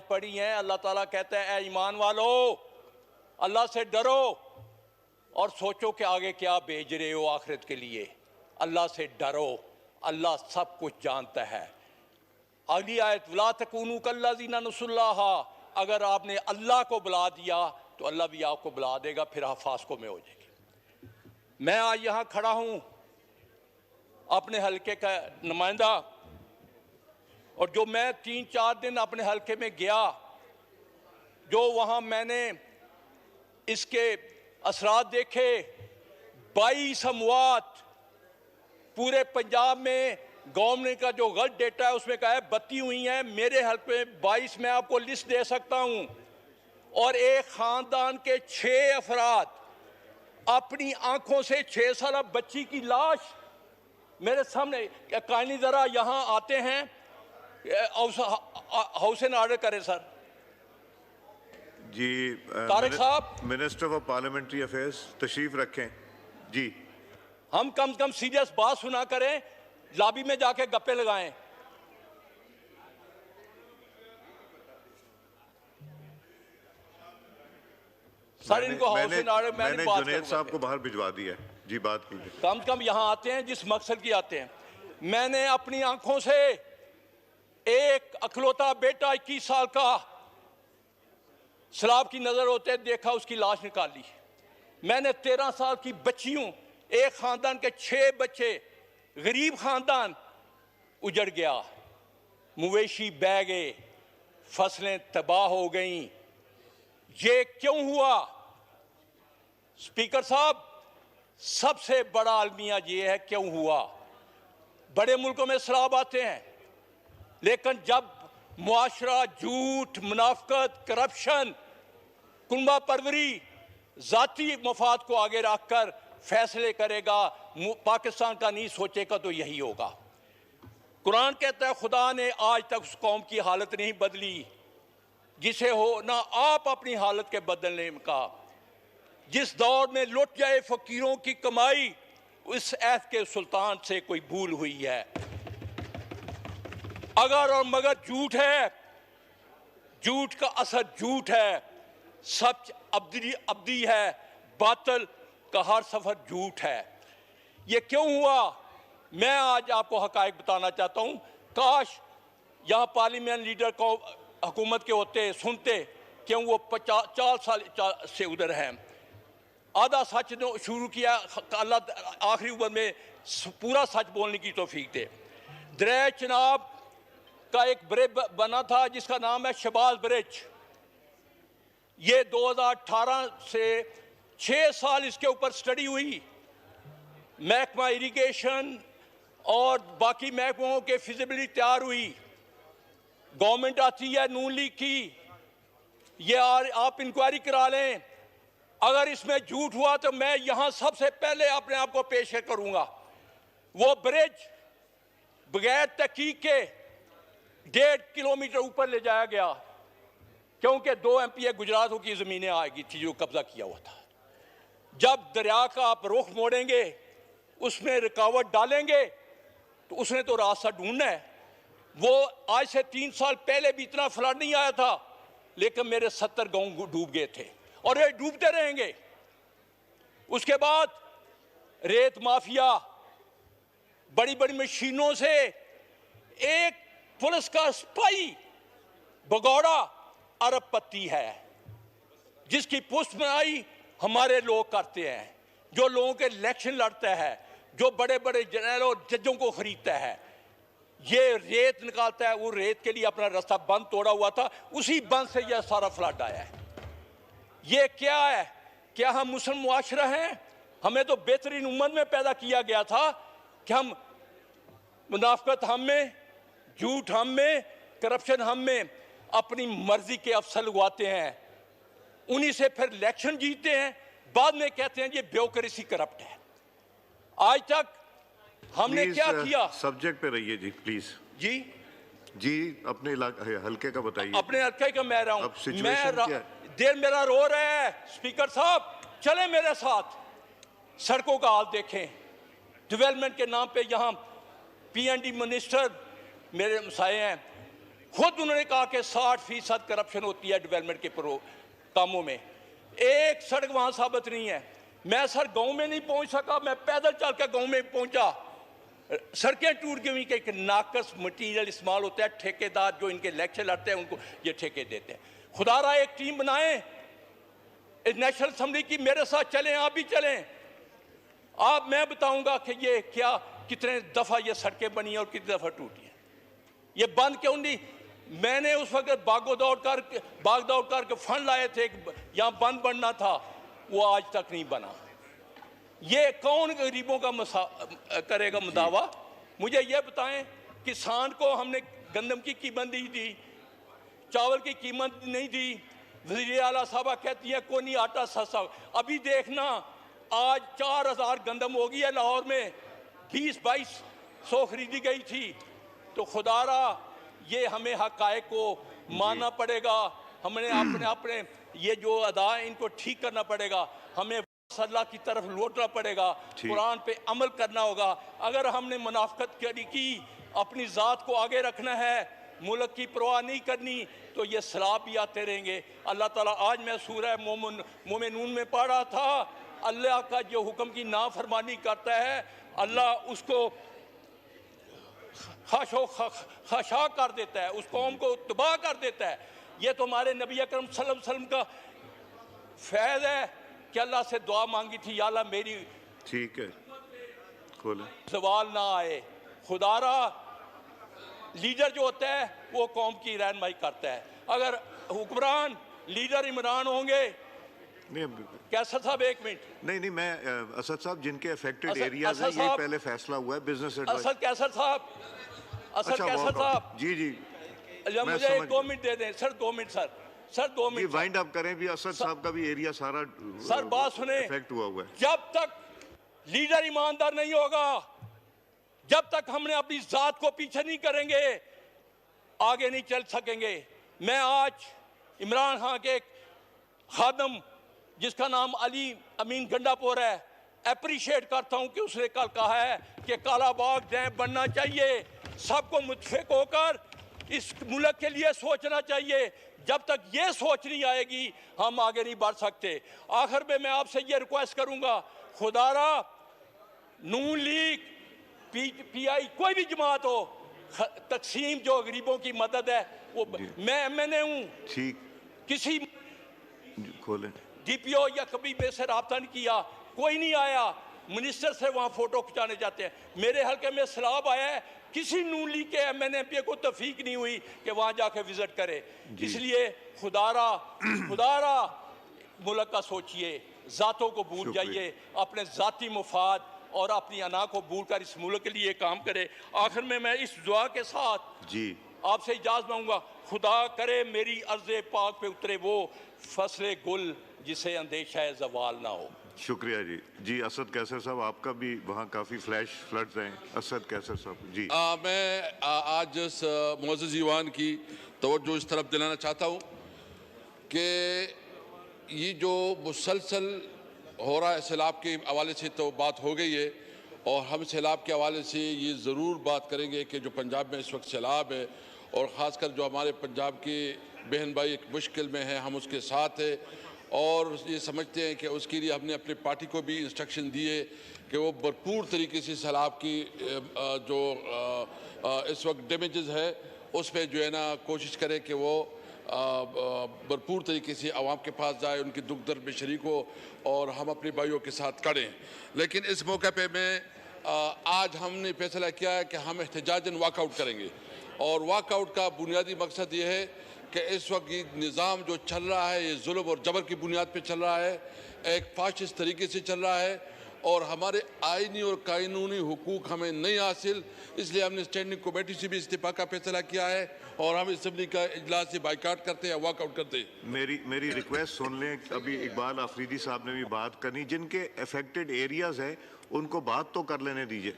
पढ़ी हैं। अल्लाह ताला कहता है, ए ईमान वालो, अल्लाह से डरो और सोचो कि आगे क्या भेज रहे हो आखिरत के लिए। अल्लाह से डरो, अल्लाह सब कुछ जानता है। अगली आयत, वला तकूनू कल्लज़ीना नसुल्लाह, अगर आपने अल्लाह को बुला दिया तो अल्लाह भी आपको बुला देगा, फिर आप फास्को में हो जाएगी। मैं आज यहाँ खड़ा हूँ अपने हलके का नुमाइंदा, और जो मैं 3-4 दिन अपने हलके में गया, जो वहाँ मैंने इसके असरात देखे, 22 अमवात पूरे पंजाब में। गवर्नमेंट का जो गलत डेटा है उसमें कहा है 32 हुई हैं, मेरे हल्के में 22, मैं आपको लिस्ट दे सकता हूं। और एक खानदान के 6 अफराद अपनी आंखों से 6 साल बच्ची की लाश मेरे सामने। काइंडली जरा यहां आते हैं, हाउस एंड ऑर्डर करें सर जी। तारिक साहब, मिनिस्टर फॉर पार्लियामेंट्री अफेयर्स तशरीफ रखें जी। हम कम से कम सीरियस बात सुना करें, लॉबी में जाके गप्पे लगाएं। सर इनको हाउस एंड ऑर्डर मैंने जुनैद साहब को बाहर भिजवा दिया है जी, बात कीजिए। कम से कम यहां आते हैं जिस मकसद की आते हैं। मैंने अपनी आंखों से एक अकलौता बेटा 21 साल का सैलाब की नजर होते देखा, उसकी लाश निकाली। मैंने 13 साल की बच्चियों, एक खानदान के 6 बच्चे, गरीब खानदान उजड़ गया, मवेशी बह गए, फसलें तबाह हो गईं। ये क्यों हुआ? स्पीकर साहब, सबसे बड़ा अलमिया ये है क्यों हुआ। बड़े मुल्कों में सैलाब आते हैं, लेकिन जब मुआशरा झूठ, मुनाफकत, करप्शन, कुंबा परवरी, जाती मफाद को आगे रखकर फैसले करेगा, पाकिस्तान का नहीं सोचेगा, तो यही होगा। कुरान कहता है खुदा ने आज तक उस कौम की हालत नहीं बदली जिसे हो ना आप अपनी हालत के बदलने का। जिस दौर में लुट जाए फकीरों की कमाई, उस ऐत के सुल्तान से कोई भूल हुई है। अगर और मगर झूठ है, झूठ का असर झूठ है, सच अब्दी है, बातिल का हर सफर झूठ है। ये क्यों हुआ? मैं आज आपको हकायक बताना चाहता हूं। काश यहां पार्लियामेंट लीडर को हुकूमत के होते, सुनते, क्यों वो 4 साल से उधर हैं। आधा सच ने शुरू किया, अल्लाह आखिरी उम्र में पूरा सच बोलने की तौफीक दे। दरिया चनाब का एक ब्रिज बना था जिसका नाम है शहबाज ब्रिज। ये 2018 से 6 साल इसके ऊपर स्टडी हुई। महकमा इरिगेशन और बाकी महकमों के फिजिबिलिटी तैयार हुई। गवर्नमेंट आती है नून लीग की, ये आप इंक्वायरी करा लें। अगर इसमें झूठ हुआ तो मैं यहां सबसे पहले अपने आप को पेश करूंगा। वो ब्रिज बगैर तहकीक के 1.5 किलोमीटर ऊपर ले जाया गया, क्योंकि 2 MPA गुजरातों की जमीनें आएगी थी जो कब्जा किया हुआ था। जब दरिया का आप रुख मोड़ेंगे, उसमें रुकावट डालेंगे, तो उसने तो रास्ता ढूंढना है। वो आज से 3 साल पहले भी इतना फ्लड नहीं आया था, लेकिन मेरे 70 गांव डूब गए थे और ये डूबते रहेंगे। उसके बाद रेत माफिया, बड़ी बड़ी मशीनों से एक पुलिस का सिपाही भगौड़ा अरबपति है, जिसकी पुष्ट बनाई हमारे लोग करते हैं, जो लोगों के इलेक्शन लड़ता है, जो बड़े बड़े जनरल और जजों को खरीदता है, ये रेत निकालता है। वो रेत के लिए अपना रास्ता बंद तोड़ा हुआ था, उसी बंद से यह सारा फ्लड आया है। ये क्या है? क्या हम मुस्लिम मुआशरा हैं? हमें तो बेहतरीन उम्मत में पैदा किया गया था कि हम मुनाफकत हम में, झूठ हम में, करप्शन हम में, अपनी मर्जी के अफसर लगवाते हैं, उन्हीं से फिर इलेक्शन जीतते हैं, बाद में कहते हैं ये ब्यूरोक्रेसी करप्ट है। आज तक हमने क्या किया? सब्जेक्ट पे रहिए जी प्लीज। जी अपने हल्के का बताइए। अपने हल्के का मैं रहा हूं। दिल मेरा रो रहा है। स्पीकर साहब चले मेरे साथ, सड़कों का हाल देखें। डेवलपमेंट के नाम पे यहाँ PND मिनिस्टर मेरे मसाए हैं, खुद उन्होंने कहा कि 60% करप्शन होती है डेवलपमेंट के कामों में, एक सड़क वहां साबित नहीं है। मैं सर गांव में नहीं पहुंच सका, मैं पैदल चल कर गांव में पहुंचा, सड़कें टूट गई। कि एक नाकस मटीरियल इस्तेमाल होता है, ठेकेदार जो इनके इलेक्शन लड़ते हैं उनको ये ठेके देते हैं। खुदारा एक टीम बनाए नेशनल असेंबली की, मेरे साथ चलें, आप भी चलें। आप मैं बताऊंगा कि ये क्या कितने दफा ये सड़कें बनी हैं और कितनी दफा टूटी हैं। ये बंद क्यों नहीं? मैंने उस वक्त भाग दौड़ कर फंड लाए थे, यहाँ बंद बनना था, वो आज तक नहीं बना। ये कौन गरीबों का करेगा मुदावा? मुझे ये बताएं, किसान को हमने गंदम की कीमत नहीं दी, चावल की कीमत नहीं दी। वज़ीर आला साहबा कहती है कोई नहीं आटा सस्ता। अभी देखना आज 4000 गंदम हो गई है लाहौर में, 20-2200 खरीदी गई थी। तो खुदारा ये हमें हक़ाइक़ को मानना पड़ेगा, हमने अपने ये जो अदा है इनको ठीक करना पड़ेगा, हमें अल्लाह की तरफ लौटना पड़ेगा, कुरान पे अमल करना होगा। अगर हमने मुनाफिकत की, अपनी ज़ात को आगे रखना है, मुल्क की परवाह नहीं करनी, तो ये सलाब भी आते रहेंगे। अल्लाह ताला, आज मैं सूरह मोमिनून में पढ़ रहा था, अल्लाह का जो हुक्म की नाफरमानी करता है अल्लाह उसको खाशा कर देता है, उस कौम को तबाह कर देता है। ये तो हमारे नबी अकरम सल्लल्लाहु अलैहि वसल्लम का फैज़ है कि अल्लाह से दुआ मांगी थी, या अल्लाह मेरी ठीक है खोले सवाल ना आए। खुदारा लीडर जो होता है वो कौम की रहनुमाई करता है। अगर हुक्मरान लीडर इमरान होंगे, नहीं कैसर साहब एक मिनट, नहीं मैं असद साहब जिनके अफेक्टेड असद एरियाज हैं, ये साहब, पहले फैसला हुआ है बिजनेस असद कैसर साहब, असद कैसर साहब जी मुझे 2 मिनट दे दें sir, 2 minute sir 2 minute wind up करें भी। असद साहब का भी एरिया सारा सर बात सुने, इफेक्ट हुआ है। जब तक लीडर ईमानदार नहीं होगा, जब तक हमने अपनी जात को पीछे नहीं करेंगे, आगे नहीं चल सकेंगे। मैं आज इमरान खान के खादम जिसका नाम अली अमीन गंडापुर है, अप्रिशिएट करता हूं कि उसने कल कहा है कि कालाबाग डैम बनना चाहिए, सबको मुत्फिक होकर इस मुल्क के लिए सोचना चाहिए। जब तक ये सोच नहीं आएगी हम आगे नहीं बढ़ सकते। आखिर में मैं आपसे ये रिक्वेस्ट करूंगा, खुदारा नून लीग PI कोई भी जमात हो, तकसीम जो गरीबों की मदद है वो मैं MNA हूँ, ठीक किसी खोले DPO या कभी मेरे से रब्ता नहीं किया, कोई नहीं आया, मिनिस्टर से वहाँ फोटो खिंचाने जाते हैं। मेरे हल्के में सैलाब आया है, किसी नून लीग के MNA MP को तफीक नहीं हुई कि वहाँ जाके विजिट करे। इसलिए खुदारा मुल्क का सोचिए, जातों को भूल जाइए, अपने जाती मुफाद और अपनी अना को भूलकर इस मुल्क के लिए काम करे। आखिर में मैं इस दुआ के साथ जी आपसे इजाज़त मांगूंगा, खुदा करे मेरी अर्ज़े पाक पे उतरे वो फसले गुल जिसे अंदेशा है ज़वाल ना हो। शुक्रिया जी असद कैसर साहब, आपका भी वहाँ काफ़ी फ्लैश फ्लड्स हैं। असद कैसर साहब जी मैं आज इस मुअज़्ज़ज़ ईवान की तवज्जो इस तरफ दिलाना चाहता हूँ कि ये जो मुसलसल हो रहा है सैलाब के हवाले से तो बात हो गई है, और हम सैलाब के हवाले से ये ज़रूर बात करेंगे कि जो पंजाब में इस वक्त सैलाब है, और ख़ासकर जो हमारे पंजाब के बहन भाई एक मुश्किल में है, हम उसके साथ हैं और ये समझते हैं कि उसके लिए हमने अपनी पार्टी को भी इंस्ट्रक्शन दिए कि वो भरपूर तरीके से सैलाब की जो इस वक्त डैमेजेस है उस पर जो है ना कोशिश करें कि वो भरपूर तरीके से आवाम के पास जाए, उनकी दुख दर्द में शरीक हो और हम अपने भाइयों के साथ खड़ें। लेकिन इस मौके पे मैं आज हमने फैसला किया है कि हम एहतजाजन वाकआउट करेंगे, और वाकआउट का बुनियादी मकसद ये है कि इस वक्त ये निज़ाम जो चल रहा है ये जुल्म और जबर की बुनियाद पे चल रहा है, एक फाशिस्ट तरीके से चल रहा है, और हमारे आइनी और कानूनी हुकूक हमें नहीं हासिल। इसलिए हमने स्टैंडिंग कमेटी से भी इस्तीफा का फैसला किया है और हम असेंबली का इजलास से बाइकाट करते हैं, वॉकआउट करते हैं। मेरी रिक्वेस्ट सुन लें, अभी इकबाल आफरीदी साहब ने भी बात करनी, जिनके अफेक्टेड एरियाज है उनको बात तो कर लेने दीजिए।